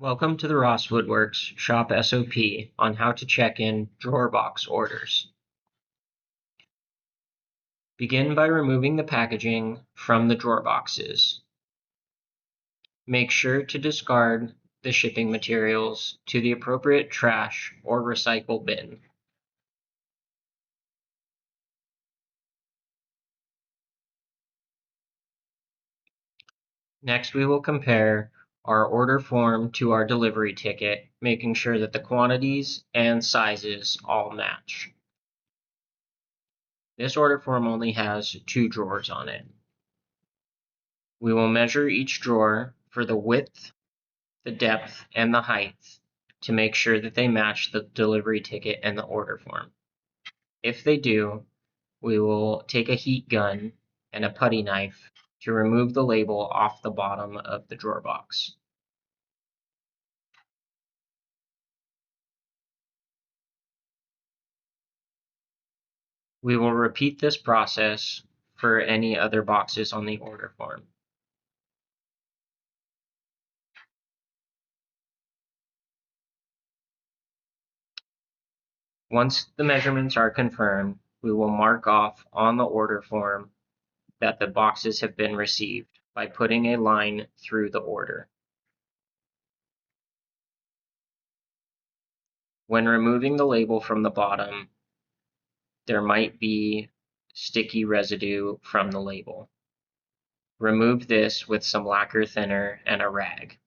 Welcome to the Ross Woodworks Shop SOP on how to check in drawer box orders. Begin by removing the packaging from the drawer boxes. Make sure to discard the shipping materials to the appropriate trash or recycle bin. Next, we will compare our order form to our delivery ticket, making sure that the quantities and sizes all match. This order form only has 2 drawers on it. We will measure each drawer for the width, the depth, and the height to make sure that they match the delivery ticket and the order form. If they do, we will take a heat gun and a putty knife to remove the label off the bottom of the drawer box. We will repeat this process for any other boxes on the order form. Once the measurements are confirmed, we will mark off on the order form that the boxes have been received by putting a line through the order. When removing the label from the bottom, there might be sticky residue from the label. Remove this with some lacquer thinner and a rag.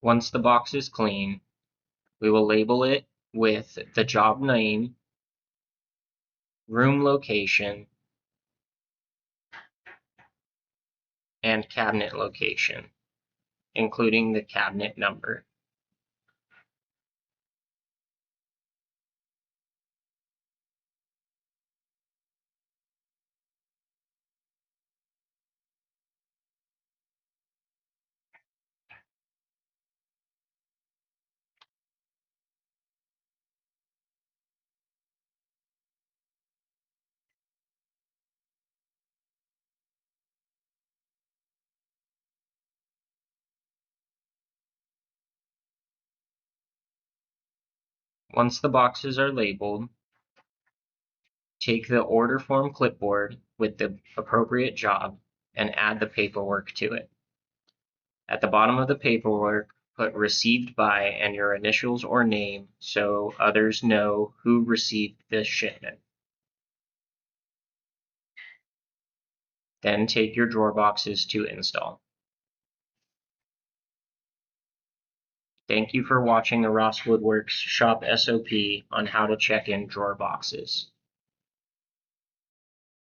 Once the box is clean, we will label it with the job name, room location, and cabinet location, including the cabinet number. Once the boxes are labeled, take the order form clipboard with the appropriate job and add the paperwork to it. At the bottom of the paperwork, put received by and your initials or name so others know who received this shipment. Then take your drawer boxes to install. Thank you for watching the Ross Woodworks Shop SOP on how to check in drawer boxes.